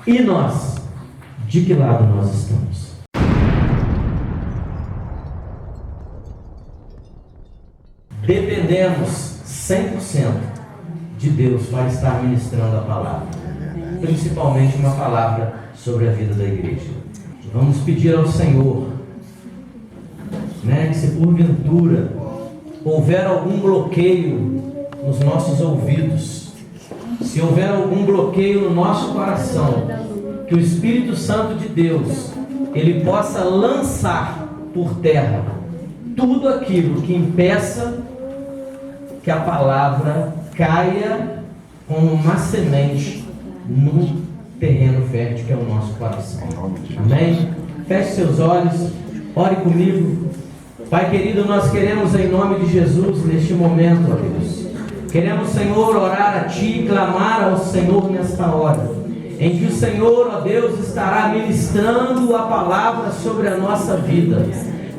E nós? De que lado nós estamos? Dependemos 100% de Deus para estar ministrando a palavra, principalmente uma palavra sobre a vida da igreja. Vamos pedir ao Senhor, que se porventura houver algum bloqueio nos nossos ouvidos, se houver algum bloqueio no nosso coração, que o Espírito Santo de Deus, Ele possa lançar por terra tudo aquilo que impeça que a palavra caia como uma semente num terreno fértil que é o nosso coração. Amém? Feche seus olhos, ore comigo. Pai querido, nós queremos em nome de Jesus neste momento, ó Deus, queremos, Senhor, orar a Ti e clamar ao Senhor nesta hora, em que o Senhor, ó Deus, estará ministrando a palavra sobre a nossa vida.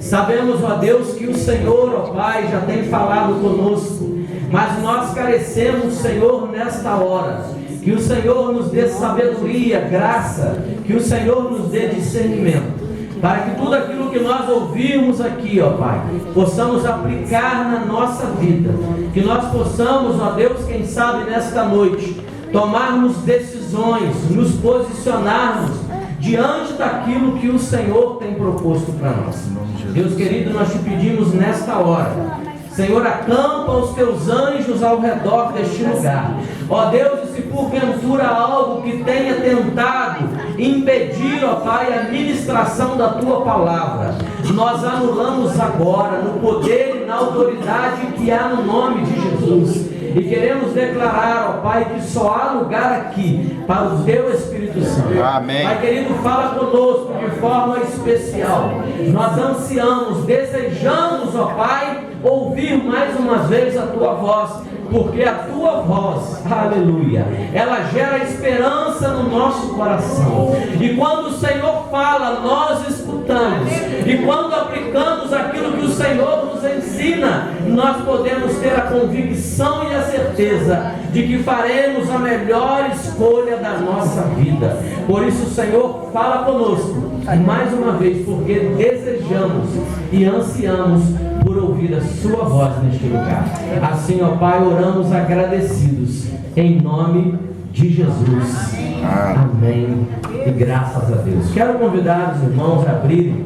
Sabemos, ó Deus, que o Senhor, ó Pai, já tem falado conosco, mas nós carecemos, Senhor, nesta hora. Que o Senhor nos dê sabedoria, graça, que o Senhor nos dê discernimento, para que tudo aquilo que nós ouvirmos aqui, ó Pai, possamos aplicar na nossa vida, que nós possamos, ó Deus, quem sabe nesta noite, tomarmos decisões, nos posicionarmos diante daquilo que o Senhor tem proposto para nós. Deus querido, nós te pedimos nesta hora, Senhor, acampa os teus anjos ao redor deste lugar. Ó Deus, e se porventura algo que tenha tentado impedir, ó Pai, a ministração da tua palavra, nós anulamos agora no poder e na autoridade que há no nome de Jesus. E queremos declarar, ó Pai, que só há lugar aqui para o Teu Espírito Santo. Amém. Pai querido, fala conosco de forma especial. Nós ansiamos, desejamos, ó Pai, ouvir mais uma vez a Tua voz, porque a Tua voz, aleluia, ela gera esperança no nosso coração. E quando o Senhor fala, nós escutamos. E quando aplicamos aquilo que o Senhor nos ensina, nós podemos ter a convicção e a certeza de que faremos a melhor escolha da nossa vida. Por isso, Senhor, fala conosco mais uma vez, porque desejamos e ansiamos por ouvir a sua voz neste lugar. Assim, ó Pai, oramos agradecidos em nome de Jesus. Amém. E graças a Deus. Quero convidar os irmãos a abrirem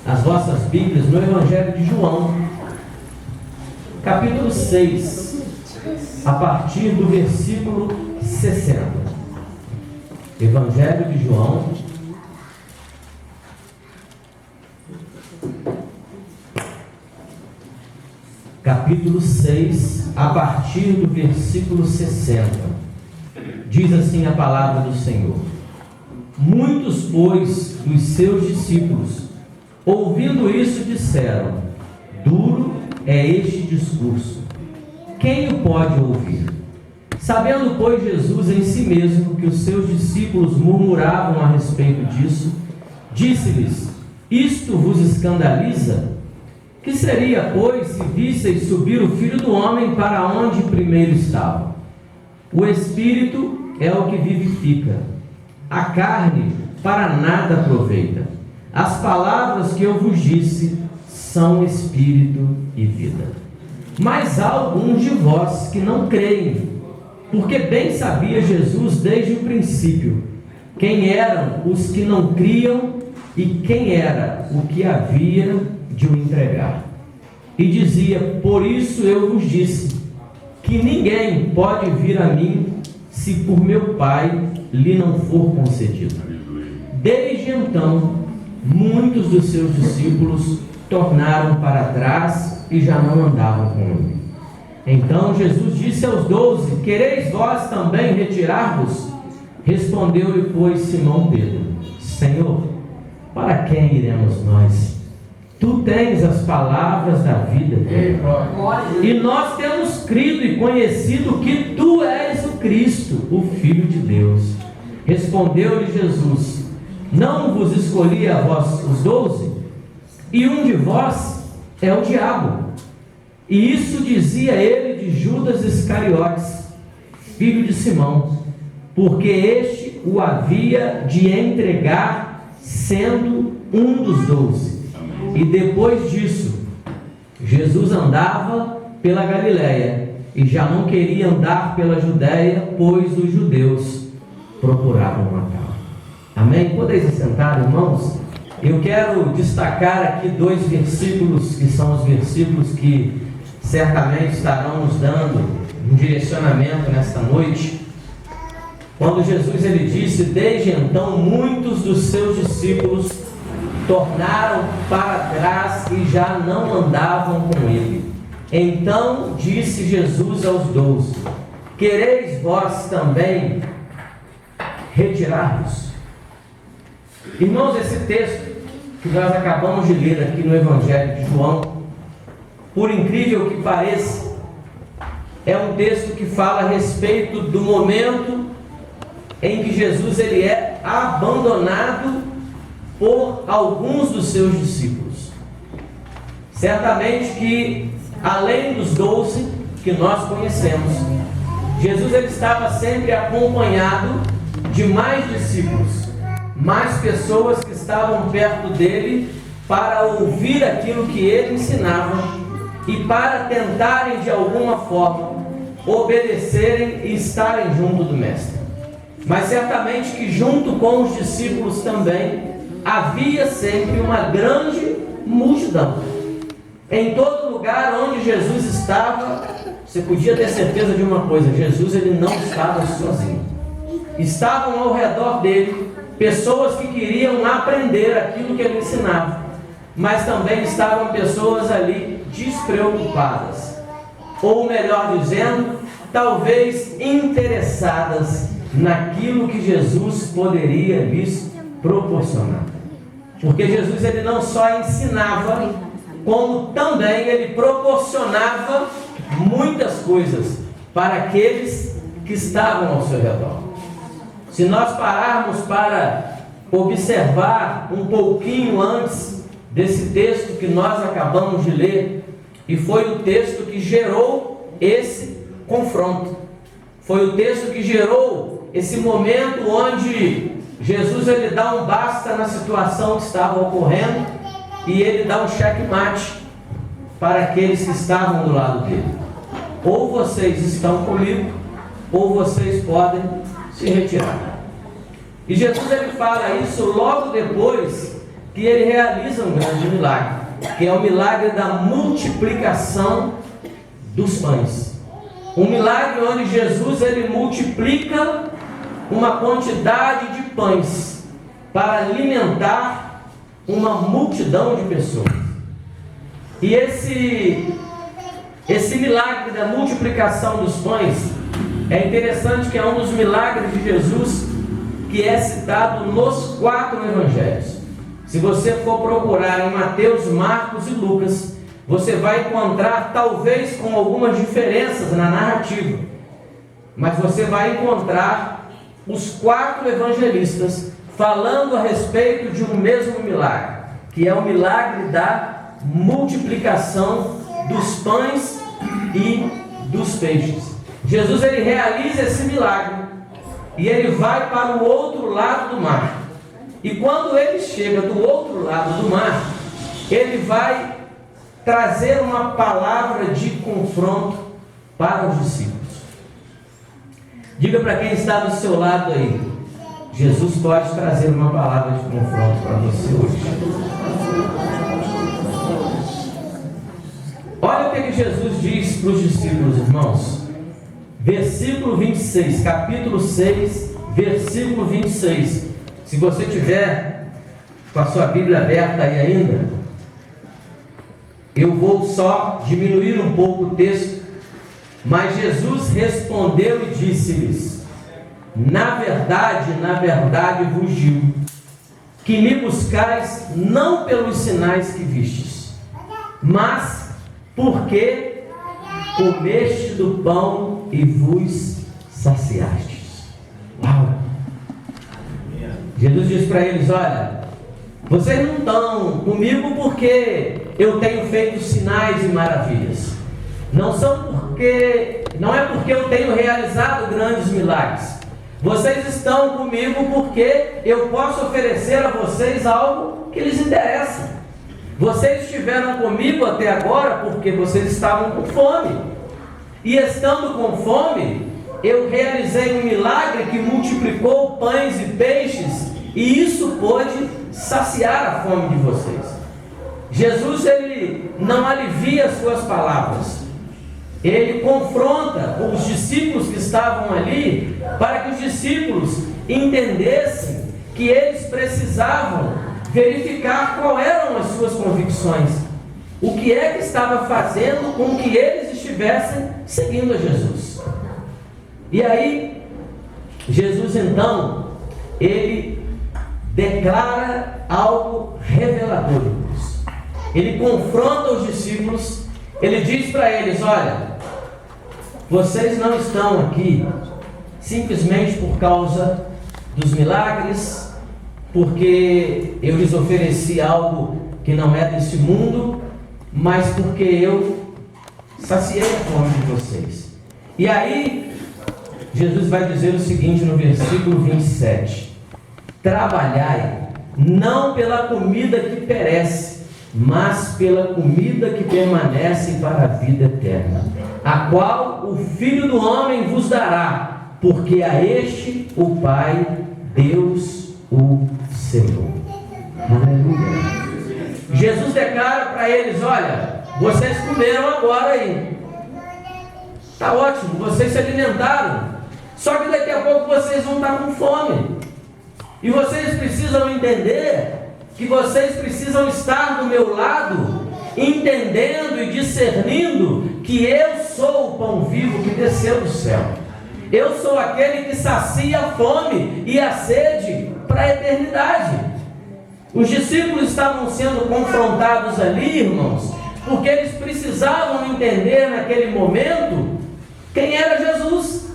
as vossas Bíblias no Evangelho de João, capítulo 6, a partir do versículo 60. Evangelho de João, capítulo 6, a partir do versículo 60. Diz assim a palavra do Senhor: Muitos, pois, dos seus discípulos, ouvindo isso, disseram: Duro é este discurso, quem o pode ouvir? Sabendo, pois, Jesus em si mesmo que os seus discípulos murmuravam a respeito disso, disse-lhes: Isto vos escandaliza? Que seria, pois, se visseis subir o Filho do Homem para onde primeiro estava? O Espírito é o que vivifica, a carne para nada aproveita. As palavras que eu vos disse são Espírito e vida. Mas há alguns de vós que não creem, porque bem sabia Jesus desde o princípio quem eram os que não criam e quem era o que havia de o entregar. E dizia: Por isso eu vos disse que ninguém pode vir a mim se por meu Pai lhe não for concedido. Desde então, muitos dos seus discípulos tornaram para trás e já não andavam com ele. Então Jesus disse aos 12: Quereis vós também retirar-vos? Respondeu-lhe, pois, Simão Pedro: Senhor, para quem iremos nós? Tu tens as palavras da vida, e nós temos crido e conhecido que Tu és o Cristo, o Filho de Deus. Respondeu-lhe Jesus: Não vos escolhi a vós os 12? E um de vós é o diabo. E isso dizia ele de Judas Iscariotes, filho de Simão. porque este o havia de entregar, sendo um dos 12. E depois disso, Jesus andava pela Galiléia e já não queria andar pela Judéia, pois os judeus procuravam matá-lo. Amém? Podeis assentar, irmãos? Eu quero destacar aqui 2 versículos, que são os versículos que certamente estarão nos dando um direcionamento nesta noite. Quando Jesus ele disse: desde então muitos dos seus discípulos tornaram para trás e já não andavam com ele. Então disse Jesus aos 12: quereis vós também retirar-vos? Irmãos, esse texto que nós acabamos de ler aqui no Evangelho de João, por incrível que pareça, é um texto que fala a respeito do momento em que Jesus ele é abandonado por alguns dos seus discípulos. Certamente que, além dos 12 que nós conhecemos, Jesus ele estava sempre acompanhado de mais discípulos, mais pessoas que estavam perto dele para ouvir aquilo que ele ensinava e para tentarem de alguma forma obedecerem e estarem junto do Mestre. Mas certamente que junto com os discípulos também havia sempre uma grande multidão. Em todo lugar onde Jesus estava, você podia ter certeza de uma coisa: Jesus ele não estava sozinho. Estavam ao redor dele pessoas que queriam aprender aquilo que ele ensinava, mas também estavam pessoas ali despreocupadas, ou melhor dizendo, talvez interessadas naquilo que Jesus poderia lhes proporcionar. Porque Jesus ele não só ensinava, como também ele proporcionava muitas coisas para aqueles que estavam ao seu redor. Se nós pararmos para observar um pouquinho antes desse texto que nós acabamos de ler, e foi o texto que gerou esse confronto, foi o texto que gerou esse momento onde Jesus ele dá um basta na situação que estava ocorrendo e ele dá um checkmate para aqueles que estavam do lado dele: ou vocês estão comigo, ou vocês podem se retirar. E Jesus ele fala isso logo depois que ele realiza um grande milagre, que é o milagre da multiplicação dos pães. Um milagre onde Jesus ele multiplica uma quantidade de pães para alimentar uma multidão de pessoas. E esse milagre da multiplicação dos pães é interessante, que é um dos milagres de Jesus que é citado nos 4 evangelhos. Se você for procurar em Mateus, Marcos e Lucas, você vai encontrar, talvez com algumas diferenças na narrativa, mas você vai encontrar os 4 evangelistas falando a respeito de um mesmo milagre, que é o milagre da multiplicação dos pães e dos peixes. Jesus ele realiza esse milagre e ele vai para o outro lado do mar. E quando ele chega do outro lado do mar, ele vai trazer uma palavra de confronto para os discípulos. Diga para quem está do seu lado aí: Jesus pode trazer uma palavra de confronto para você hoje. Olha o que Jesus diz para os discípulos, irmãos. Versículo 26, capítulo 6, versículo 26. Se você tiver com a sua Bíblia aberta aí ainda, eu vou só diminuir um pouco o texto. Mas Jesus respondeu e disse-lhes: na verdade vos digo, que me buscais não pelos sinais que vistes, mas porque comeste do pão e vos saciastes. Uau! Jesus disse para eles: olha, vocês não estão comigo porque eu tenho feito sinais e maravilhas. Não é porque eu tenho realizado grandes milagres, Vocês estão comigo porque eu posso oferecer a vocês algo que lhes interessa. Vocês estiveram comigo até agora porque vocês estavam com fome. E estando com fome, eu realizei um milagre que multiplicou pães e peixes, e isso pôde saciar a fome de vocês. Jesus, ele não alivia as suas palavras. Ele confronta os discípulos que estavam ali, para que os discípulos entendessem que eles precisavam verificar quais eram as suas convicções, o que é que estava fazendo com que eles estivessem seguindo a Jesus. E aí, Jesus então, ele declara algo revelador. Ele confronta os discípulos, ele diz para eles: olha, vocês não estão aqui simplesmente por causa dos milagres, porque eu lhes ofereci algo que não é desse mundo, mas porque eu saciei a fome de vocês. E aí, Jesus vai dizer o seguinte no versículo 27: trabalhai não pela comida que perece, mas pela comida que permanece para a vida eterna, a qual o Filho do Homem vos dará, porque a este o Pai, Deus, o selou. Aleluia. Jesus declara para eles: olha, vocês comeram agora aí, está ótimo, vocês se alimentaram, só que daqui a pouco vocês vão estar com fome, e vocês precisam entender que vocês precisam estar do meu lado, entendendo e discernindo que eu sou o pão vivo que desceu do céu. Eu sou aquele que sacia a fome e a sede para a eternidade. Os discípulos estavam sendo confrontados ali, irmãos, porque eles precisavam entender naquele momento quem era Jesus.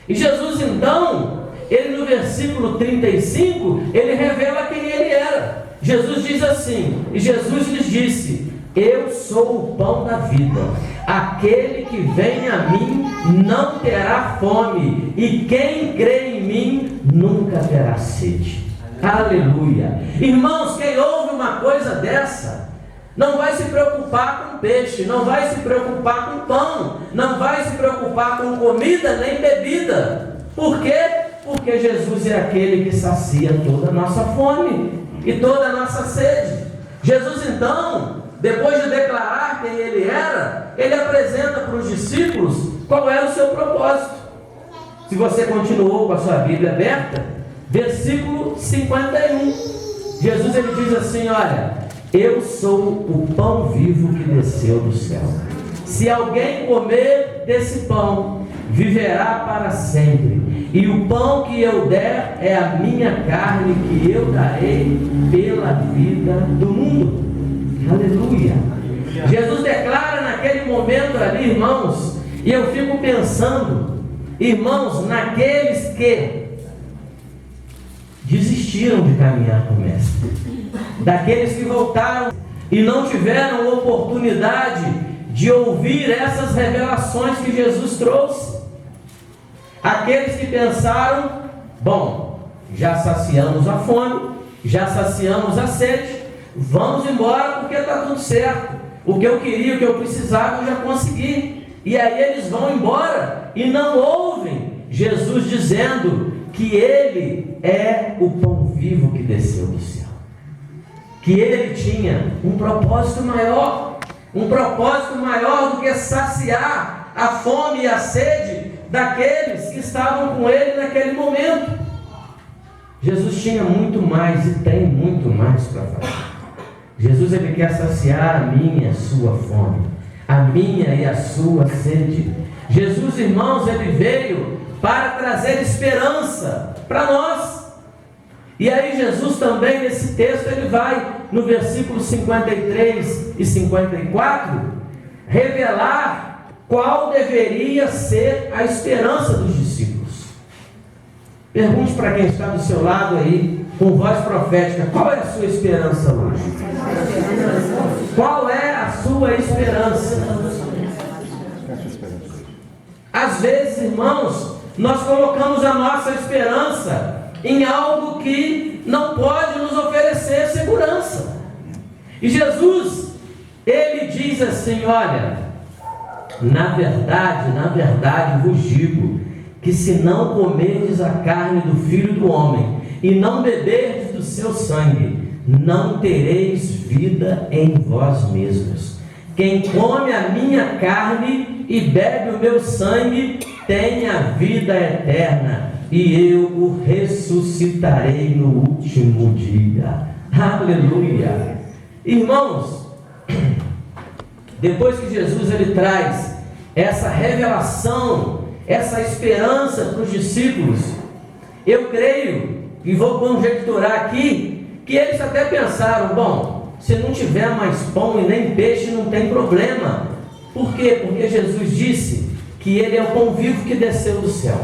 E Jesus então, ele no versículo 35, ele revela quem ele era. Jesus diz assim, e Jesus lhes disse: eu sou o pão da vida, aquele que vem a mim não terá fome, e quem crê em mim nunca terá sede. Aleluia. Irmãos, quem ouve uma coisa dessa, não vai se preocupar com peixe, não vai se preocupar com pão, não vai se preocupar com comida nem bebida. Por quê? Porque Jesus é aquele que sacia toda a nossa fome e toda a nossa sede. Jesus então, depois de declarar quem ele era, ele apresenta para os discípulos qual era o seu propósito. Se você continuou com a sua Bíblia aberta, versículo 51, Jesus ele diz assim: olha, eu sou o pão vivo que desceu do céu. Se alguém comer desse pão, viverá para sempre. E o pão que eu der é a minha carne, que eu darei pela vida do mundo. Aleluia. Jesus declara naquele momento ali, irmãos, e eu fico pensando, irmãos, naqueles que desistiram de caminhar com o Mestre, daqueles que voltaram e não tiveram oportunidade de ouvir essas revelações que Jesus trouxe. Aqueles que pensaram: bom, já saciamos a fome, já saciamos a sede, vamos embora porque está tudo certo, o que eu queria, o que eu precisava eu já consegui. E aí eles vão embora e não ouvem Jesus dizendo que ele é o pão vivo que desceu do céu, que ele tinha um propósito maior do que saciar a fome e a sede daqueles que estavam com ele naquele momento. Jesus tinha muito mais e tem muito mais para fazer. Jesus ele quer saciar a minha e a sua fome, a minha e a sua sede. Jesus, irmãos, ele veio para trazer esperança para nós. E aí Jesus também nesse texto ele vai no versículo 53 e 54 revelar qual deveria ser a esperança dos discípulos. Pergunte para quem está do seu lado aí, com voz profética: qual é a sua esperança hoje? Qual é a sua esperança? Às vezes, irmãos, nós colocamos a nossa esperança em algo que não pode nos oferecer segurança. E Jesus, ele diz assim: olha, na verdade vos digo, que se não comerdes a carne do Filho do Homem, e não beberdes do seu sangue, não tereis vida em vós mesmos. Quem come a minha carne e bebe o meu sangue, tem a vida eterna, e eu o ressuscitarei no último dia. Aleluia! Irmãos, depois que Jesus ele traz essa revelação, essa esperança para os discípulos, eu creio, e vou conjecturar aqui, que eles até pensaram: bom, se não tiver mais pão e nem peixe, não tem problema. Por quê? Porque Jesus disse que ele é o pão vivo que desceu do céu.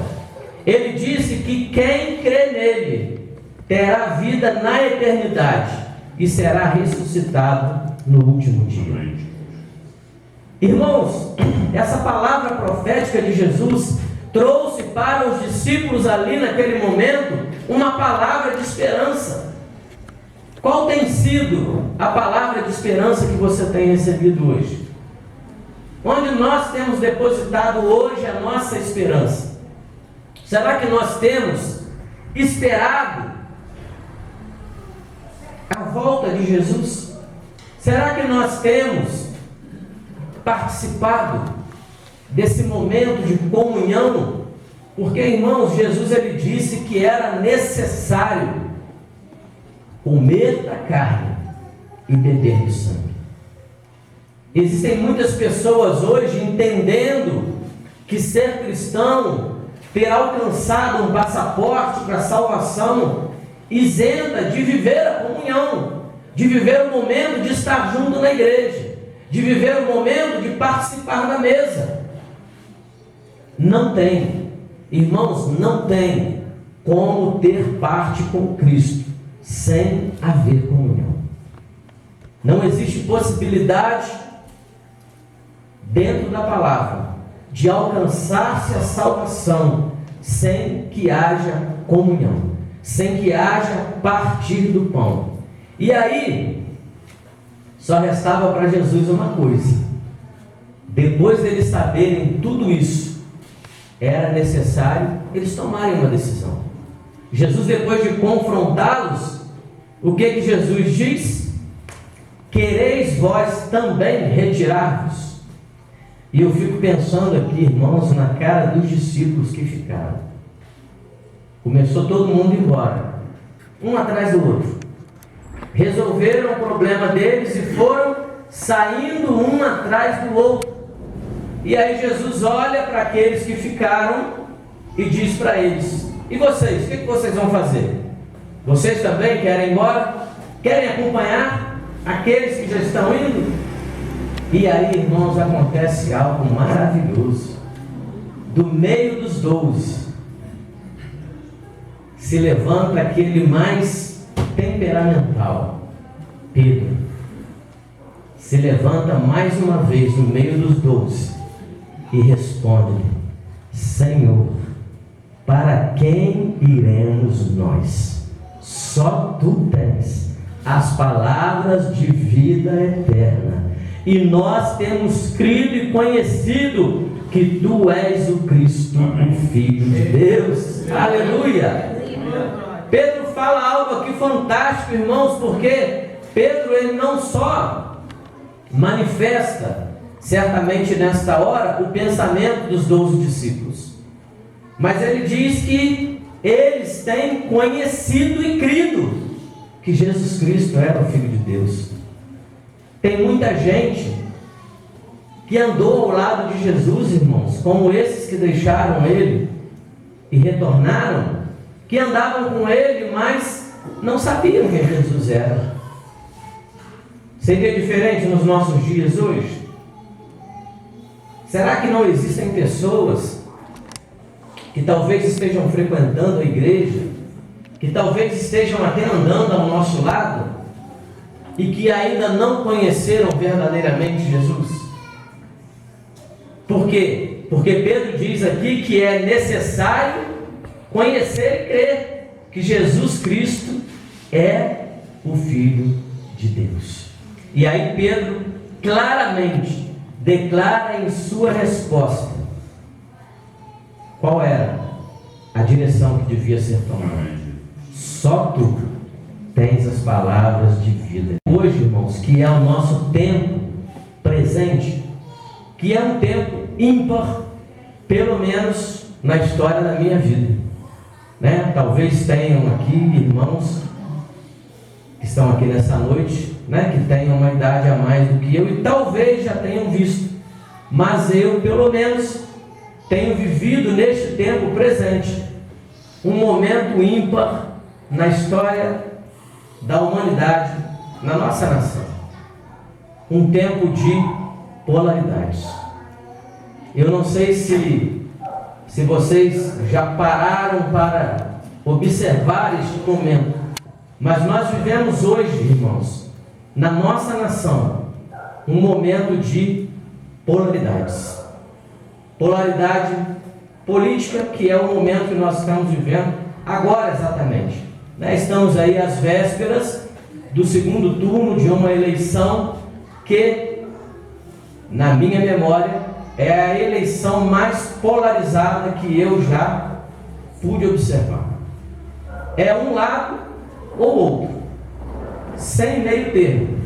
Ele disse que quem crê nele terá vida na eternidade e será ressuscitado no último dia. Irmãos, essa palavra profética de Jesus trouxe para os discípulos ali naquele momento uma palavra de esperança. Qual tem sido a palavra de esperança que você tem recebido hoje? Onde nós temos depositado hoje a nossa esperança? Será que nós temos esperado a volta de Jesus? Será que nós temos participado desse momento de comunhão? Porque, irmãos, Jesus ele disse que era necessário comer da carne e beber do sangue. Existem muitas pessoas hoje entendendo que ser cristão, ter alcançado um passaporte para a salvação, isenta de viver a comunhão, de viver o momento de estar junto na igreja, de viver o momento de participar da mesa. Não tem, irmãos, não tem como ter parte com Cristo sem haver comunhão. Não existe possibilidade dentro da palavra de alcançar-se a salvação sem que haja comunhão, sem que haja partir do pão. E aí só restava para Jesus uma coisa: depois deles saberem tudo isso, era necessário eles tomarem uma decisão. Jesus, depois de confrontá-los, o que Jesus diz? Quereis vós também retirar-vos? E eu fico pensando aqui, irmãos, na cara dos discípulos que ficaram. Começou todo mundo embora, um atrás do outro. Resolveram o problema deles e foram saindo um atrás do outro. E aí Jesus olha para aqueles que ficaram e diz para eles: e vocês, o que vocês vão fazer? Vocês também querem ir embora? Querem acompanhar aqueles que já estão indo? E aí, irmãos, acontece algo maravilhoso. Do meio dos 12 se levanta aquele mais temperamental, Pedro. Se levanta mais uma vez no meio dos 12 e responde: Senhor, para quem iremos nós? Só tu tens as palavras de vida eterna, e nós temos crido e conhecido que tu és o Cristo, o Filho de Deus. Aleluia! Pedro fala algo aqui fantástico, irmãos, porque Pedro ele não só manifesta certamente nesta hora o pensamento dos 12 discípulos, mas ele diz que eles têm conhecido e crido que Jesus Cristo era o Filho de Deus. Tem muita gente que andou ao lado de Jesus, irmãos, como esses que deixaram ele e retornaram, que andavam com ele, mas não sabiam quem Jesus era. Seria diferente nos nossos dias hoje? Será que não existem pessoas que talvez estejam frequentando a igreja, que talvez estejam até andando ao nosso lado, e que ainda não conheceram verdadeiramente Jesus? Por quê? Porque Pedro diz aqui que é necessário conhecer e crer que Jesus Cristo é o Filho de Deus. E aí Pedro claramente declara em sua resposta qual era a direção que devia ser tomada. Só tu tens as palavras de vida. Hoje, irmãos, que é o nosso tempo presente, que é um tempo ímpar, pelo menos na história da minha vida, né? Talvez tenham aqui irmãos que estão aqui nessa noite, né, que tenham uma idade a mais do que eu e talvez já tenham visto, mas eu pelo menos tenho vivido neste tempo presente um momento ímpar na história da humanidade, na nossa nação, um tempo de polaridades. Eu não sei se vocês já pararam para observar este momento, mas nós vivemos hoje, irmãos, na nossa nação, um momento de polaridades. Polaridade política, que é o momento que nós estamos vivendo agora exatamente. Estamos aí às vésperas do segundo turno de uma eleição que, na minha memória, é a eleição mais polarizada que eu já pude observar. É um lado ou outro, sem meio termo.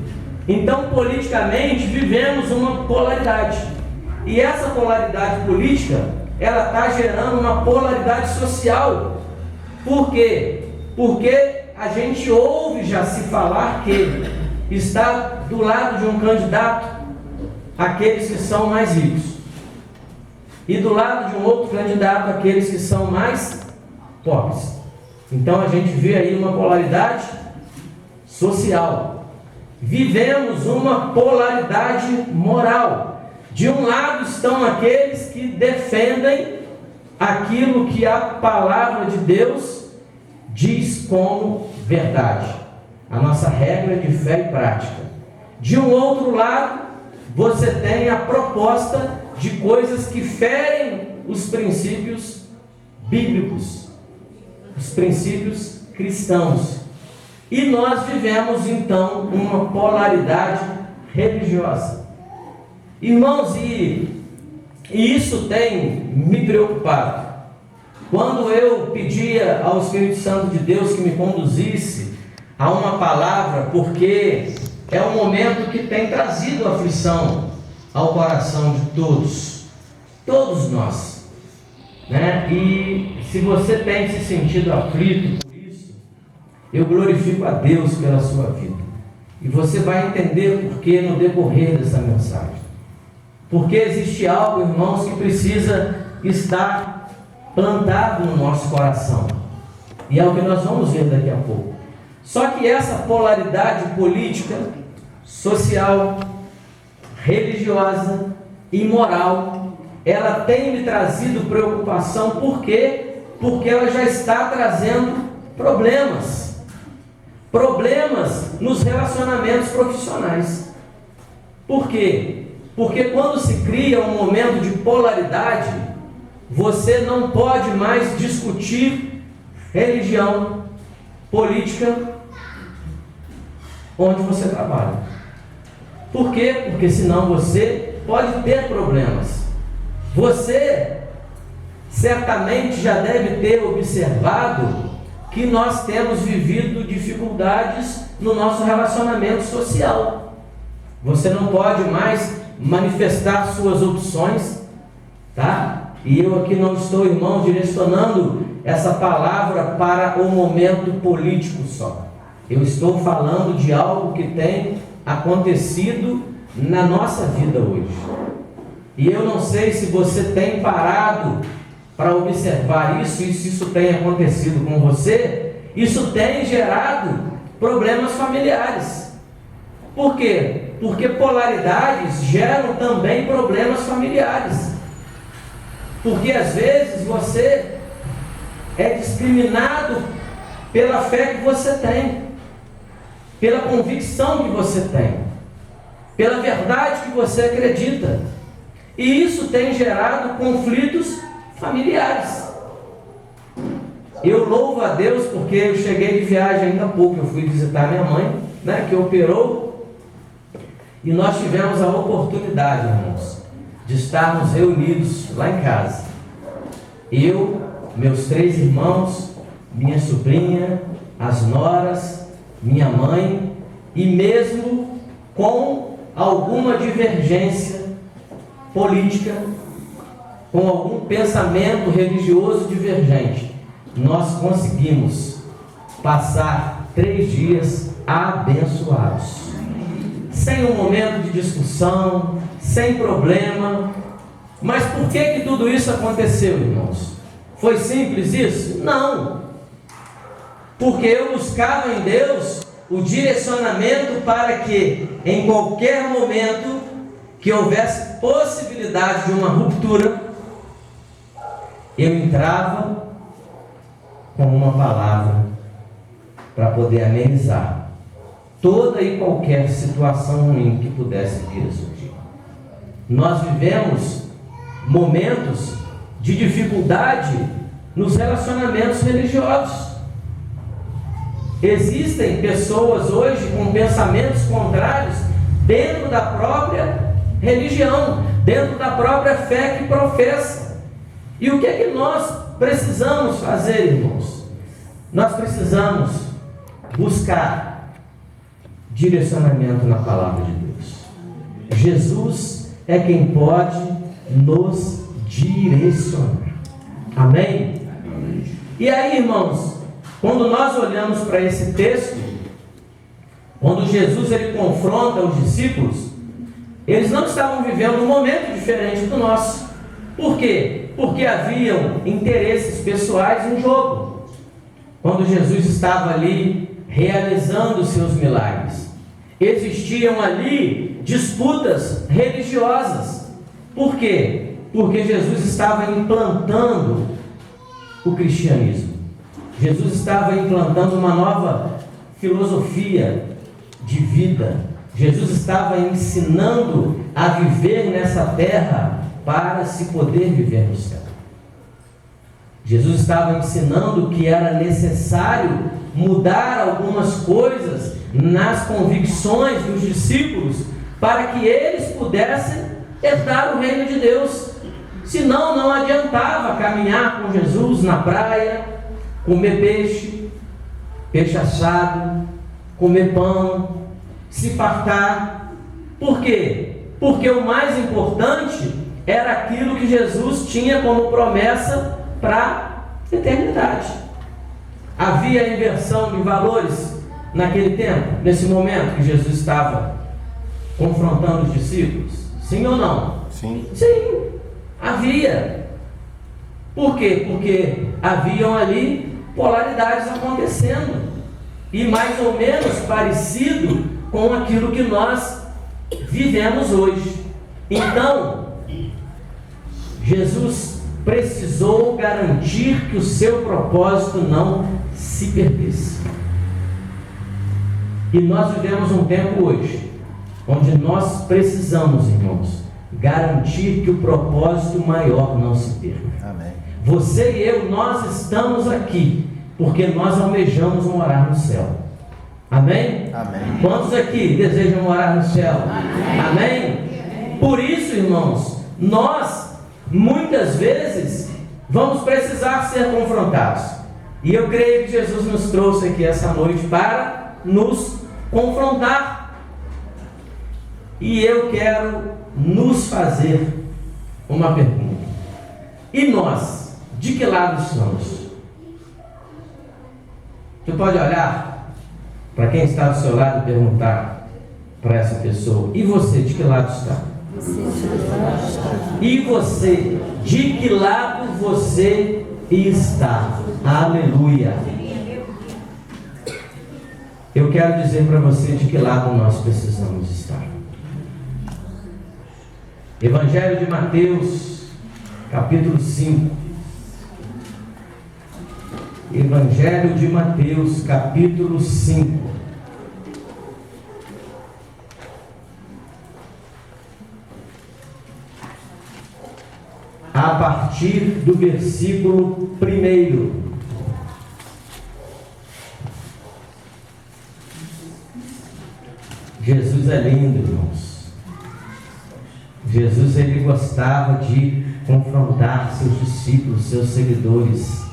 Então, politicamente, vivemos uma polaridade. E essa polaridade política, ela está gerando uma polaridade social. Por quê? Porque a gente ouve já se falar que está do lado de um candidato aqueles que são mais ricos, e do lado de um outro candidato aqueles que são mais pobres. Então a gente vê aí uma polaridade social. Vivemos uma polaridade moral. De um lado estão aqueles que defendem aquilo que a palavra de Deus diz como verdade, a nossa regra de fé e prática. De um outro lado, você tem a proposta de coisas que ferem os princípios bíblicos, os princípios cristãos. E nós vivemos então uma polaridade religiosa. Irmãos, e isso tem me preocupado. Quando eu pedia ao Espírito Santo de Deus que me conduzisse a uma palavra, porque é um momento que tem trazido aflição ao coração de todos nós, né? E se você tem se sentido aflito por isso, eu glorifico a Deus pela sua vida. E você vai entender o porquê no decorrer dessa mensagem. Porque existe algo, irmãos, que precisa estar plantado no nosso coração. E é o que nós vamos ver daqui a pouco. Só que essa polaridade política, social, religiosa e moral, ela tem me trazido preocupação. Por quê? Porque ela já está trazendo problemas nos relacionamentos profissionais. Por quê? Porque quando se cria um momento de polaridade, você não pode mais discutir religião, política, onde você trabalha. Por quê? Porque senão você pode ter problemas. Você certamente já deve ter observado que nós temos vivido dificuldades no nosso relacionamento social. Você não pode mais manifestar suas opções, tá? E eu aqui não estou, irmãos, direcionando essa palavra para o momento político só. Eu estou falando de algo que tem acontecido na nossa vida hoje. E eu não sei se você tem parado para observar isso, e se isso tem acontecido com você. Isso tem gerado problemas familiares. Por quê? Porque polaridades geram também problemas familiares. Porque às vezes você é discriminado pela fé que você tem, pela convicção que você tem, pela verdade que você acredita. E isso tem gerado conflitos familiares. Eu louvo a Deus porque eu cheguei de viagem ainda há pouco. Eu fui visitar minha mãe, né, que operou. E nós tivemos a oportunidade, irmãos, de estarmos reunidos lá em casa. Eu, meus 3 irmãos, minha sobrinha, as noras, minha mãe, e mesmo com alguma divergência política, com algum pensamento religioso divergente, nós conseguimos passar 3 dias abençoados, sem um momento de discussão, sem problema. Mas por que tudo isso aconteceu, irmãos? Foi simples isso? Não. Porque eu buscava em Deus o direcionamento para que, em qualquer momento que houvesse possibilidade de uma ruptura, eu entrava com uma palavra para poder amenizar toda e qualquer situação ruim que pudesse vir a surgir. Nós vivemos momentos de dificuldade nos relacionamentos religiosos. Existem pessoas hoje com pensamentos contrários dentro da própria religião, dentro da própria fé que professa. E o que é que nós precisamos fazer, irmãos? Nós precisamos buscar direcionamento na palavra de Deus. Jesus é quem pode nos direcionar. Amém? E aí, irmãos, quando nós olhamos para esse texto, quando Jesus ele confronta os discípulos, eles não estavam vivendo um momento diferente do nosso. Por quê? Porque haviam interesses pessoais em jogo. Quando Jesus estava ali realizando seus milagres, existiam ali disputas religiosas. Por quê? Porque Jesus estava implantando o cristianismo. Jesus estava implantando uma nova filosofia de vida. Jesus estava ensinando a viver nessa terra para se poder viver no céu. Jesus estava ensinando que era necessário mudar algumas coisas nas convicções dos discípulos para que eles pudessem herdar o reino de Deus. Senão não adiantava caminhar com Jesus na praia, comer peixe assado, comer pão, se fartar. Por quê? Porque o mais importante era aquilo que Jesus tinha como promessa para a eternidade. Havia inversão de valores naquele tempo, nesse momento que Jesus estava confrontando os discípulos? Sim ou não? Sim. Sim, havia. Por quê? Porque haviam ali polaridades acontecendo, e mais ou menos parecido com aquilo que nós vivemos hoje. Então, Jesus precisou garantir que o seu propósito não se perdesse. E nós vivemos um tempo hoje onde nós precisamos, irmãos, garantir que o propósito maior não se perca. Amém. Você e eu, nós estamos aqui porque nós almejamos morar no céu. Amém? Amém. Quantos aqui desejam morar no céu? Amém? Por isso, irmãos, nós muitas vezes vamos precisar ser confrontados. E eu creio que Jesus nos trouxe aqui essa noite para nos confrontar. E eu quero nos fazer uma pergunta. E nós, de que lado estamos? Você pode olhar para quem está do seu lado e perguntar para essa pessoa: e você, de que lado está? E você, de que lado você está? Aleluia! Eu quero dizer para você de que lado nós precisamos estar. Evangelho de Mateus, capítulo 5. Evangelho de Mateus, capítulo 5. a partir do versículo 1. Jesus é lindo, irmãos. Jesus, ele gostava de confrontar seus discípulos, seus seguidores.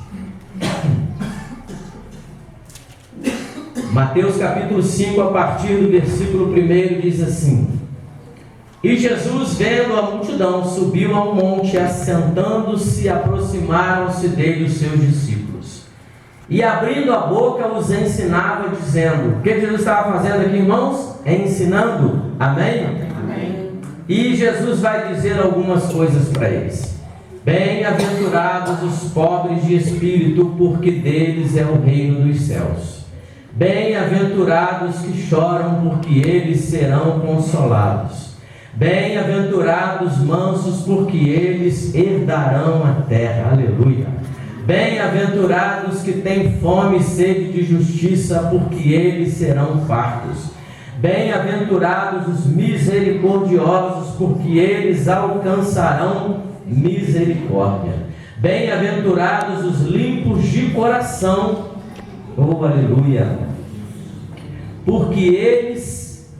Mateus capítulo 5, a partir do versículo 1, diz assim: E Jesus, vendo a multidão, subiu a um monte, assentando-se, aproximaram-se dele os seus discípulos. E abrindo a boca, os ensinava, dizendo... O que Jesus estava fazendo aqui, irmãos? Ensinando. Amém? Amém. E Jesus vai dizer algumas coisas para eles. Bem-aventurados os pobres de espírito, porque deles é o reino dos céus. Bem-aventurados que choram, porque eles serão consolados. Bem-aventurados mansos, porque eles herdarão a terra. Aleluia. Bem-aventurados que têm fome e sede de justiça, porque eles serão fartos. Bem-aventurados os misericordiosos, porque eles alcançarão misericórdia. Bem-aventurados os limpos de coração, oh aleluia, porque eles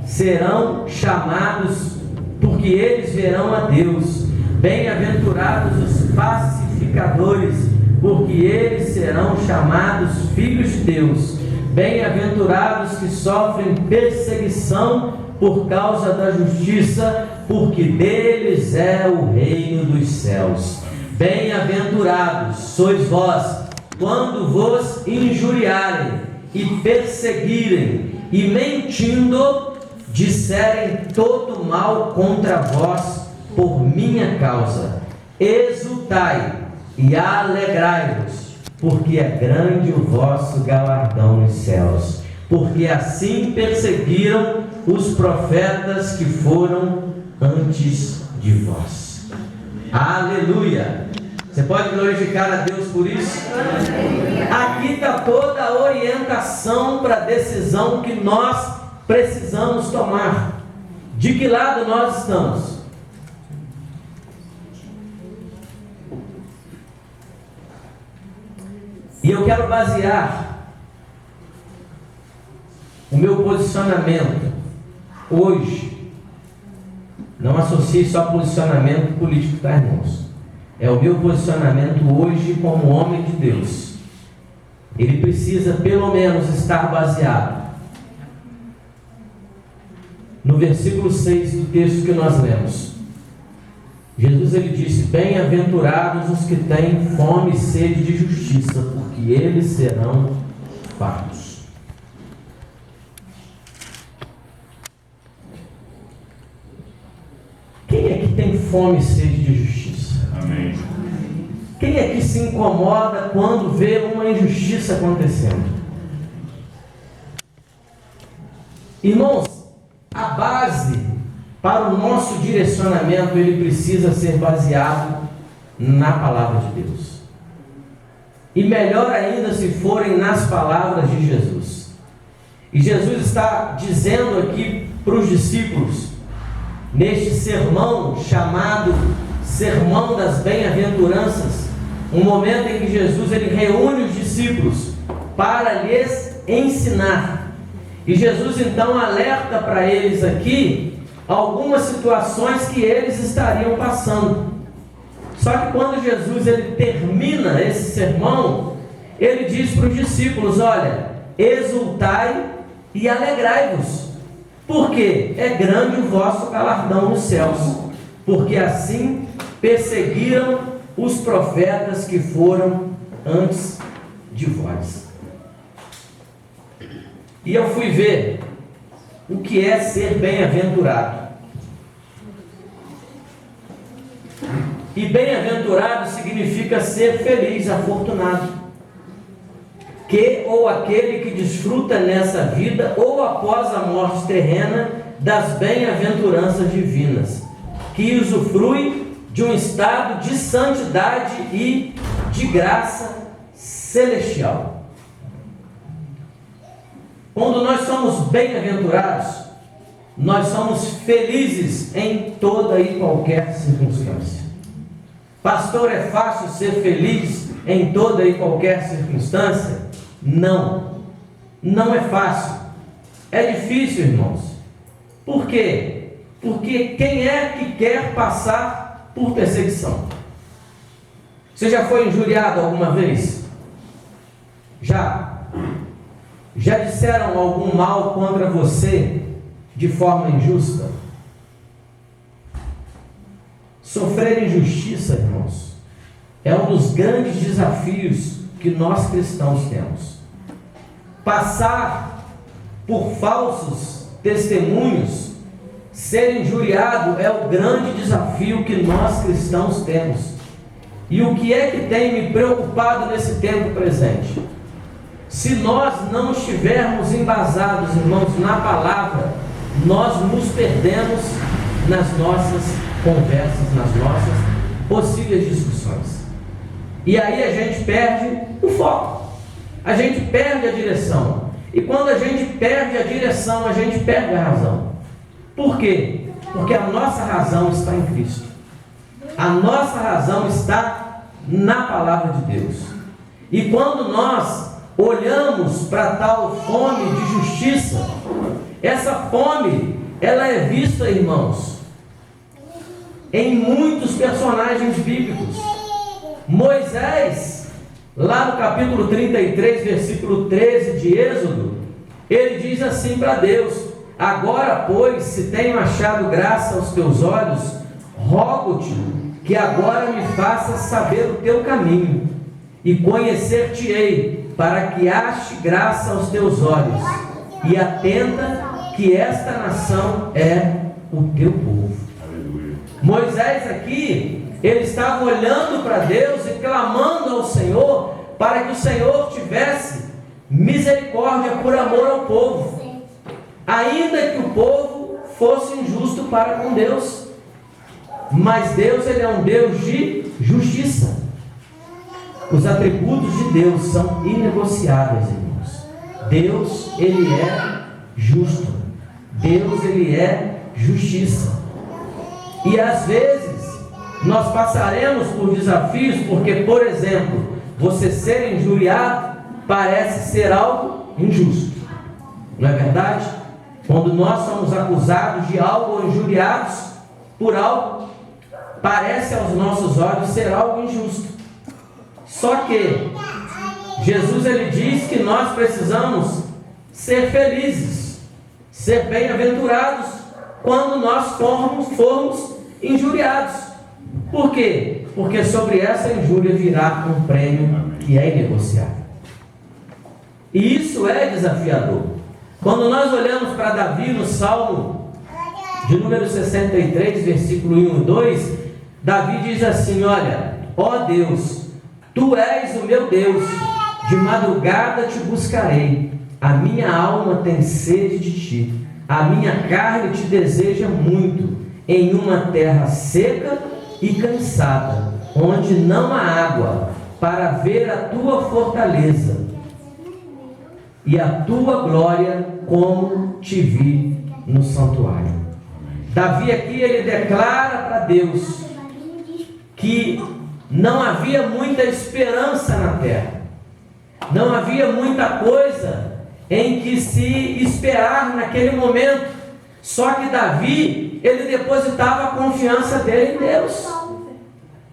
serão chamados, porque eles verão a Deus. Bem-aventurados os pacificadores, porque eles serão chamados filhos de Deus. Bem-aventurados que sofrem perseguição por causa da justiça, porque deles é o reino dos céus. Bem-aventurados sois vós, quando vos injuriarem e perseguirem, e mentindo, disserem todo mal contra vós por minha causa. Exultai e alegrai-vos, porque é grande o vosso galardão nos céus, porque assim perseguiram os profetas que foram antes de vós. Aleluia! Você pode glorificar a Deus por isso? Aqui está toda a orientação para a decisão que nós precisamos tomar. De que lado nós estamos? E eu quero basear o meu posicionamento hoje. Não associe só posicionamento político, tá, irmãos? É o meu posicionamento hoje como homem de Deus. Ele precisa pelo menos estar baseado no versículo 6 do texto que nós lemos. Jesus, ele disse: bem-aventurados os que têm fome e sede de justiça, porque eles serão fartos. Quem é que tem fome e sede de justiça? Amém. Quem é que se incomoda quando vê uma injustiça acontecendo? Irmãos, a base para o nosso direcionamento, ele precisa ser baseado na palavra de Deus. E melhor ainda se forem nas palavras de Jesus. E Jesus está dizendo aqui para os discípulos, neste sermão chamado Sermão das Bem-aventuranças, um momento em que Jesus ele reúne os discípulos para lhes ensinar. E Jesus então alerta para eles aqui algumas situações que eles estariam passando. Só que quando Jesus ele termina esse sermão, ele diz para os discípulos: olha, exultai e alegrai-vos, porque é grande o vosso galardão nos céus, porque assim perseguiram os profetas que foram antes de vós. E eu fui ver o que é ser bem-aventurado. E bem-aventurado significa ser feliz, afortunado. Que ou aquele que desfruta nessa vida ou após a morte terrena das bem-aventuranças divinas, que usufrui de um estado de santidade e de graça celestial. Quando nós somos bem-aventurados, nós somos felizes em toda e qualquer circunstância. Pastor, é fácil ser feliz em toda e qualquer circunstância? Não, não é fácil. É difícil, irmãos. Por quê? Porque quem é que quer passar por perseguição? Você já foi injuriado alguma vez? Já? Já disseram algum mal contra você de forma injusta? Sofrer injustiça, irmãos, é um dos grandes desafios que nós cristãos temos. Passar por falsos testemunhos, ser injuriado é o grande desafio que nós cristãos temos. E o que é que tem me preocupado nesse tempo presente? Se nós não estivermos embasados, irmãos, na palavra, nós nos perdemos nas nossas conversas, nas nossas possíveis discussões. E aí a gente perde o foco, a gente perde a direção. E quando a gente perde a direção, a gente perde a razão. Por quê? Porque a nossa razão está em Cristo. A nossa razão está na palavra de Deus. E quando nós olhamos para tal fome de justiça, essa fome, ela é vista, irmãos, em muitos personagens bíblicos. Moisés, lá no capítulo 33, versículo 13 de Êxodo, ele diz assim para Deus: agora, pois, se tenho achado graça aos teus olhos, rogo-te que agora me faças saber o teu caminho, e conhecer-te-ei, para que ache graça aos teus olhos, e atenta que esta nação é o teu povo. Aleluia. Moisés aqui, ele estava olhando para Deus e clamando ao Senhor, para que o Senhor tivesse misericórdia por amor ao povo, ainda que o povo fosse injusto para com Deus. Mas Deus, ele é um Deus de justiça. Os atributos de Deus são inegociáveis, irmãos. Deus, ele é justo. Deus, ele é justiça. E às vezes nós passaremos por desafios, porque, por exemplo, você ser injuriado parece ser algo injusto. Não é verdade? Quando nós somos acusados de algo ou injuriados por algo, parece aos nossos olhos ser algo injusto. Só que Jesus, ele diz que nós precisamos ser felizes, ser bem-aventurados quando nós formos injuriados. Por quê? Porque sobre essa injúria virá um prêmio que é inegociável. E isso é desafiador. Quando nós olhamos para Davi no Salmo de número 63, versículo 1 e 2, Davi diz assim: olha, ó Deus, tu és o meu Deus, de madrugada te buscarei, a minha alma tem sede de ti, a minha carne te deseja muito, em uma terra seca e cansada, onde não há água, para ver a tua fortaleza e a tua glória, como te vi no santuário. Davi aqui, ele declara para Deus que não havia muita esperança na terra, não havia muita coisa em que se esperar naquele momento. Só que Davi, ele depositava a confiança dele em Deus.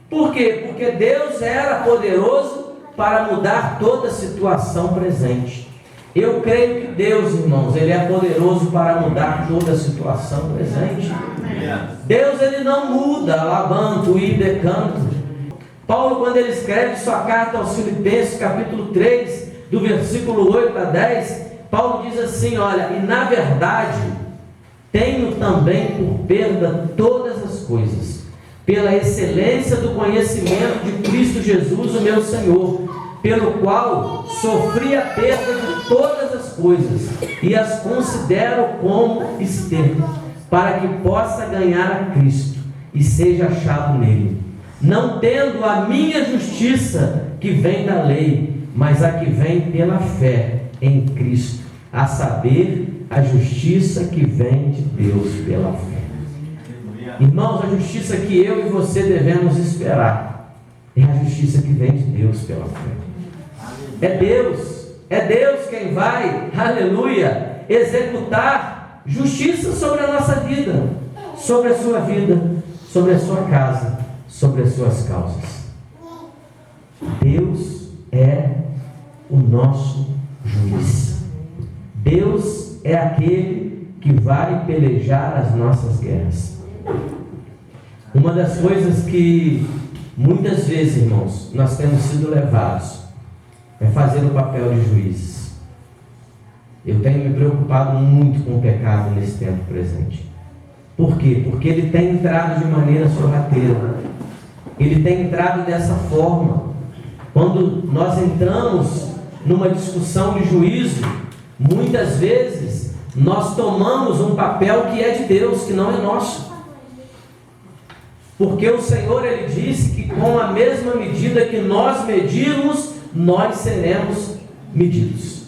Por quê? Porque Deus era poderoso para mudar toda a situação presente. Eu creio que Deus, irmãos, ele é poderoso para mudar toda a situação presente. Deus, ele não muda, alabanto e decanto. Paulo, quando ele escreve sua carta aos Filipenses, capítulo 3, do versículo 8 a 10, Paulo diz assim: olha, e na verdade tenho também por perda todas as coisas, pela excelência do conhecimento de Cristo Jesus, o meu Senhor, pelo qual sofri a perda de todas as coisas e as considero como esterco, para que possa ganhar a Cristo e seja achado nele, não tendo a minha justiça que vem da lei, mas a que vem pela fé em Cristo, a saber, a justiça que vem de Deus pela fé. Irmãos, a justiça que eu e você devemos esperar É a justiça que vem de Deus pela fé. É Deus quem vai, aleluia, executar justiça sobre a nossa vida, sobre a sua vida, sobre a sua casa, sobre as suas causas. Deus é o nosso juiz. Deus é aquele que vai pelejar as nossas guerras. Uma das coisas que muitas vezes, irmãos, nós temos sido levados é fazer o papel de juízes. Eu tenho me preocupado muito com o pecado nesse tempo presente. Por quê? Porque ele tem entrado de maneira sorrateira. Ele tem entrado dessa forma. Quando nós entramos numa discussão de juízo, muitas vezes nós tomamos um papel que é de Deus, que não é nosso. Porque o Senhor, Ele disse que com a mesma medida que nós medirmos, nós seremos medidos.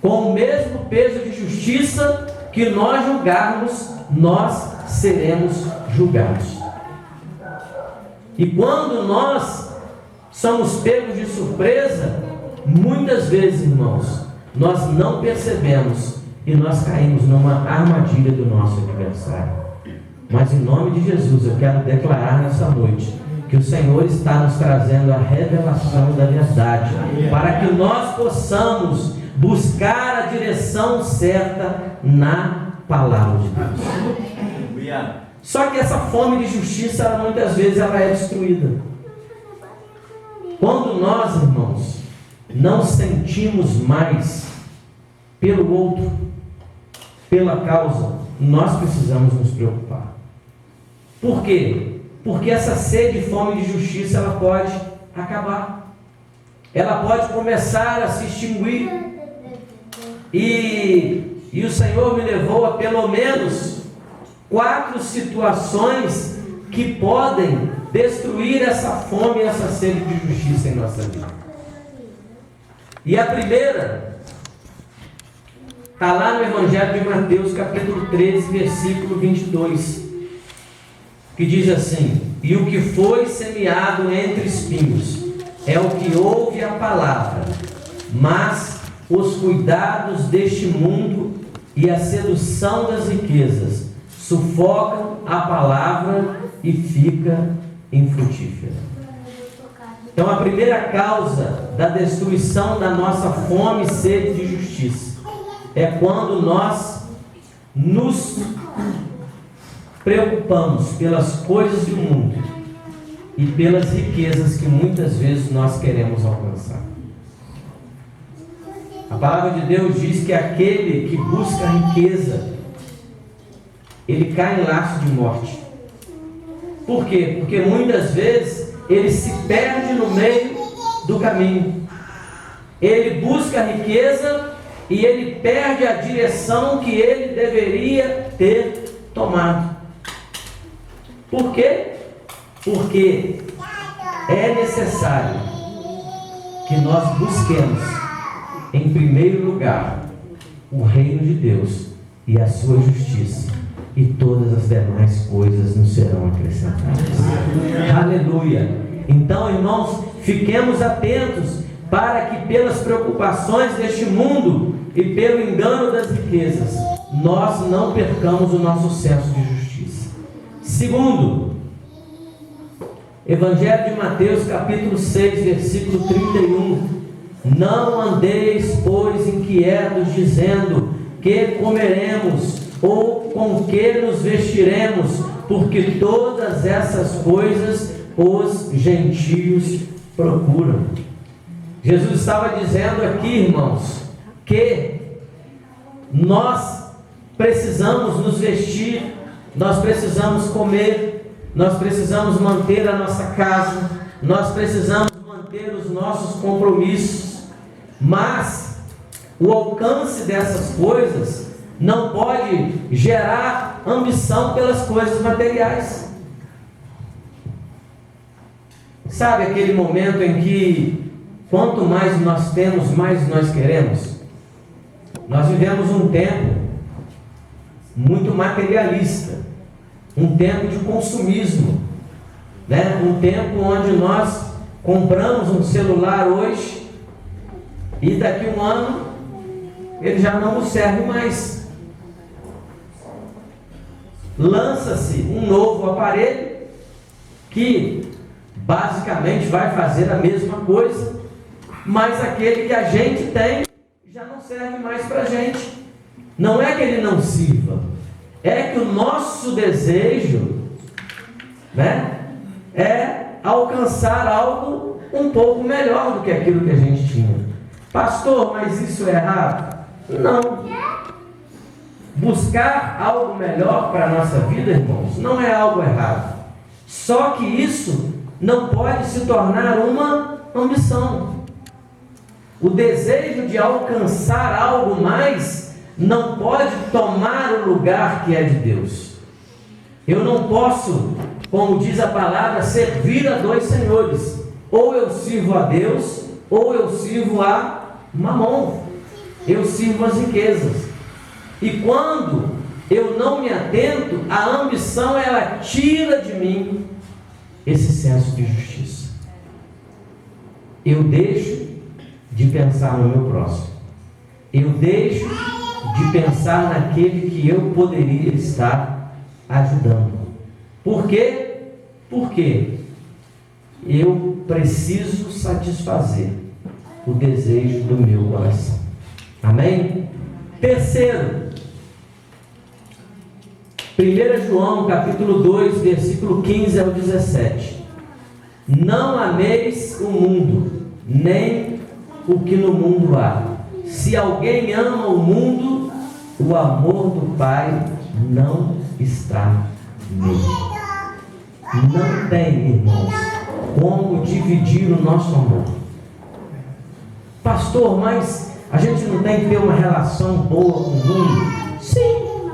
Com o mesmo peso de justiça que nós julgarmos, nós seremos julgados. E quando nós somos pegos de surpresa, muitas vezes, irmãos, nós não percebemos e nós caímos numa armadilha do nosso adversário. Mas em nome de Jesus, eu quero declarar nessa noite que o Senhor está nos trazendo a revelação da verdade, para que nós possamos buscar a direção certa na palavra de Deus. Só que essa fome de justiça, muitas vezes, ela é destruída. Quando nós, irmãos, não sentimos mais pelo outro, pela causa, nós precisamos nos preocupar. Por quê? Porque essa sede e fome de justiça, ela pode acabar. Ela pode começar a se extinguir. E o Senhor me levou a pelo menos 4 situações que podem destruir essa fome e essa sede de justiça em nossa vida. E a primeira está lá no Evangelho de Mateus, capítulo 13, versículo 22, que diz assim: e o que foi semeado entre espinhos é o que ouve a palavra, mas os cuidados deste mundo e a sedução das riquezas sufocam a palavra e fica infrutífera. Então, a primeira causa da destruição da nossa fome e sede de justiça é quando nós nos preocupamos pelas coisas do mundo e pelas riquezas que muitas vezes nós queremos alcançar. A palavra de Deus diz que aquele que busca riqueza, ele cai em laço de morte. Por quê? Porque muitas vezes ele se perde no meio do caminho. Ele busca riqueza e ele perde a direção que ele deveria ter tomado. Por quê? Porque é necessário que nós busquemos, em primeiro lugar, o reino de Deus e a sua justiça, e todas as demais coisas nos serão acrescentadas. Aleluia! Então, irmãos, fiquemos atentos para que pelas preocupações deste mundo e pelo engano das riquezas, nós não percamos o nosso senso de justiça. Segundo, Evangelho de Mateus, capítulo 6, versículo 31. Não andeis, pois, inquietos, dizendo: que comeremos, ou com que nos vestiremos, porque todas essas coisas os gentios procuram. Jesus estava dizendo aqui, irmãos, que nós precisamos nos vestir, nós precisamos comer, nós precisamos manter a nossa casa, nós precisamos manter os nossos compromissos, mas o alcance dessas coisas não pode gerar ambição pelas coisas materiais. Sabe aquele momento em que quanto mais nós temos, mais nós queremos? Nós vivemos um tempo muito materialista, um tempo de consumismo. né? Um tempo onde nós compramos um celular hoje e daqui a um ano ele já não nos serve mais. Lança-se um novo aparelho que basicamente vai fazer a mesma coisa, mas aquele que a gente tem já não serve mais para a gente. Não é que ele não sirva, é que o nosso desejo, né, é alcançar algo um pouco melhor do que aquilo que a gente tinha. Pastor, mas isso é errado? Não. Buscar algo melhor para a nossa vida, irmãos, não é algo errado. Só que isso não pode se tornar uma ambição. O desejo de alcançar algo mais não pode tomar o lugar que é de Deus. Eu não posso, como diz a palavra, servir a dois senhores. Ou eu sirvo a Deus, ou eu sirvo a Mamon. Eu sirvo as riquezas. E quando eu não me atento, a ambição, ela tira de mim esse senso de justiça. Eu deixo de pensar no meu próximo. Eu deixo de pensar naquele que eu poderia estar ajudando. Por quê? Porque eu preciso satisfazer o desejo do meu coração. Amém? Terceiro, 1 João capítulo 2, versículo 15 ao 17. Não ameis o mundo, nem o que no mundo há. Se alguém ama o mundo, o amor do Pai não está nele. Não tem, irmãos, como dividir o nosso amor. Pastor, mas a gente não tem que ter uma relação boa com o mundo? Sim.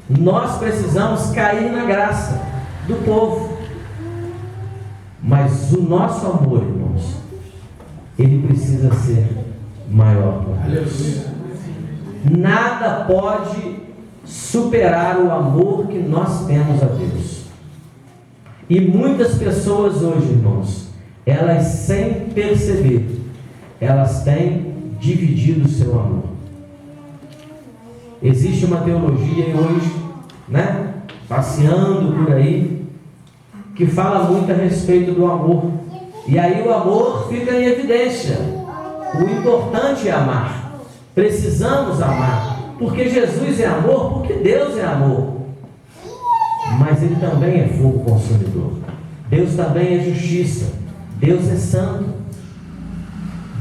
Nós precisamos cair na graça do povo. Mas o nosso amor, irmãos, ele precisa ser maior para Deus. Nada pode superar o amor que nós temos a Deus. E muitas pessoas hoje, irmãos, elas sem perceber, elas têm dividido o seu amor. Existe uma teologia hoje, né, passeando por aí, que fala muito a respeito do amor. E aí o amor fica em evidência. O importante é amar. Precisamos amar. Porque Jesus é amor, porque Deus é amor. Mas Ele também é fogo consumidor. Deus também é justiça. Deus é santo.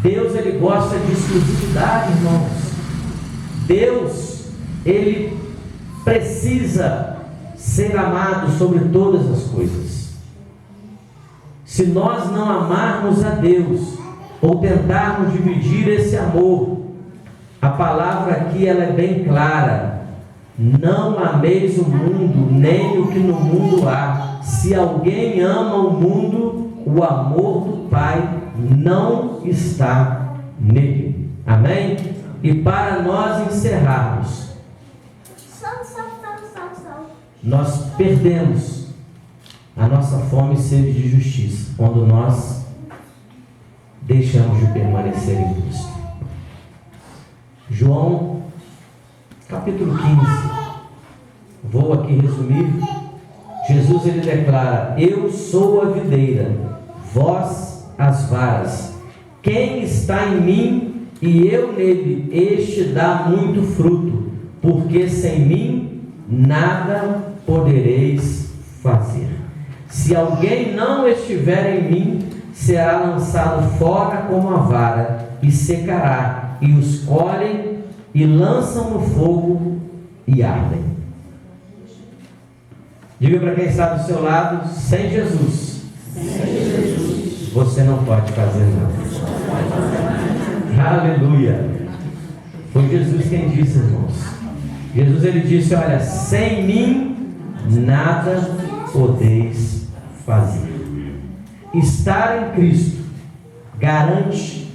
Deus, Ele gosta de exclusividade, irmãos. Deus, Ele precisa ser amado sobre todas as coisas. Se nós não amarmos a Deus, ou tentarmos dividir esse amor, a palavra aqui ela é bem clara: não ameis o mundo, nem o que no mundo há. Se alguém ama o mundo, o amor do Pai não está nele. Amém? E para nós encerrarmos, nós perdemos a nossa fome e sede de justiça quando nós deixamos de permanecer em Cristo. João capítulo 15, vou aqui resumir. Jesus, ele declara: eu sou a videira, vós as varas. Quem está em mim e eu nele, este dá muito fruto, porque sem mim nada podereis fazer. Se alguém não estiver em mim, será lançado fora como a vara e secará, e os colhem e lançam no fogo e ardem. Diga para quem está do seu lado: sem Jesus, você não pode fazer nada. Aleluia. Foi Jesus quem disse, irmãos. Jesus, ele disse: olha, sem mim nada podeis fazer. Estar em Cristo garante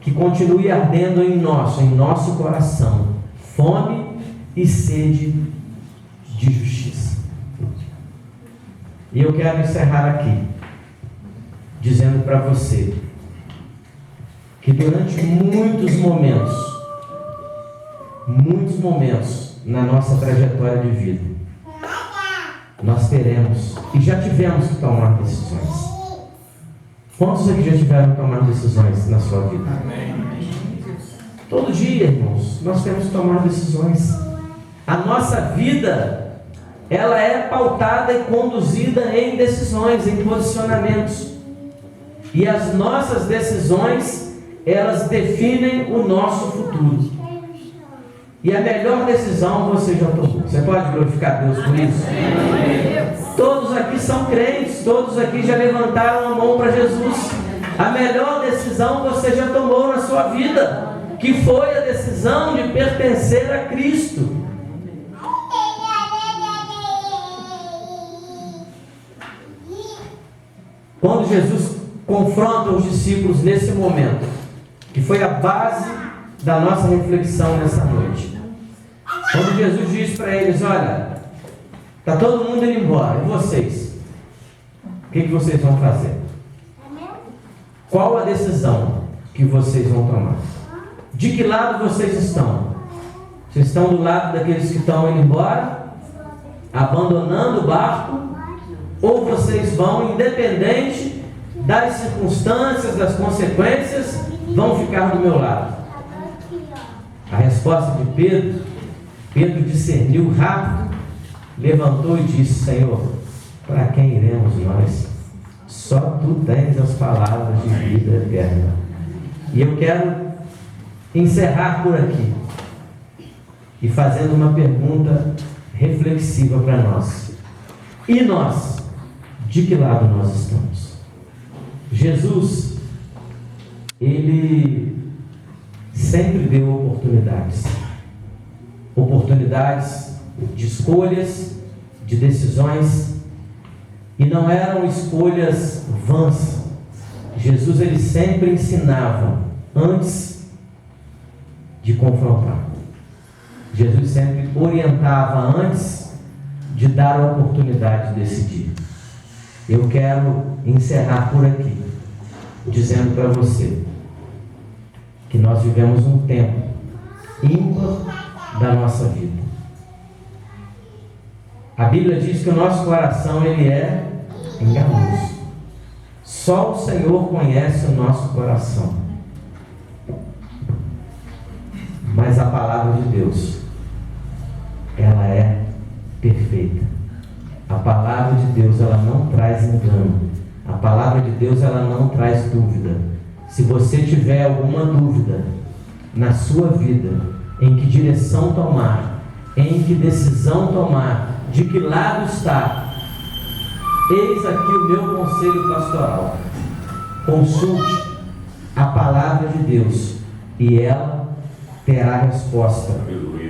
que continue ardendo em nosso coração, fome e sede de justiça. E eu quero encerrar aqui, dizendo para você, que durante muitos momentos na nossa trajetória de vida, nós teremos e já tivemos que tomar decisões. Quantos aqui já tiveram que tomar decisões na sua vida? Todo dia, irmãos, nós temos que tomar decisões. A nossa vida, ela é pautada e conduzida em decisões, em posicionamentos. E as nossas decisões, elas definem o nosso futuro. E a melhor decisão você já tomou. Você pode glorificar Deus por isso? Todos aqui são crentes, todos aqui já levantaram a mão para Jesus. A melhor decisão você já tomou na sua vida, que foi a decisão de pertencer a Cristo. Quando Jesus confronta os discípulos nesse momento, que foi a base da nossa reflexão nessa noite. Quando Jesus diz para eles: olha, está todo mundo indo embora, e vocês? O que vocês vão fazer? Qual a decisão que vocês vão tomar? De que lado vocês estão? Vocês estão do lado daqueles que estão indo embora, abandonando o barco? Ou vocês vão, independente das circunstâncias, das consequências, vão ficar do meu lado? A resposta de Pedro discerniu rápido, levantou e disse: Senhor, para quem iremos nós? Só tu tens as palavras de vida eterna. E eu quero encerrar por aqui e fazendo uma pergunta reflexiva para nós. E nós? De que lado nós estamos? Jesus, Ele sempre deu oportunidades de escolhas, de decisões, e não eram escolhas vãs. Jesus, Ele sempre ensinava antes de confrontar. Jesus sempre orientava antes de dar a oportunidade de decidir. Eu quero encerrar por aqui, dizendo para você que nós vivemos um tempo ímpar da nossa vida. A Bíblia diz que o nosso coração, ele é enganoso. Só o Senhor conhece o nosso coração. Mas a palavra de Deus, ela é perfeita. A palavra de Deus, ela não traz engano. A palavra de Deus, ela não traz dúvida. Se você tiver alguma dúvida na sua vida, em que direção tomar, em que decisão tomar, de que lado está, eis aqui o meu conselho pastoral: consulte a palavra de Deus e ela terá resposta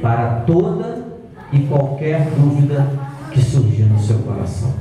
para toda e qualquer dúvida que surgir no seu coração.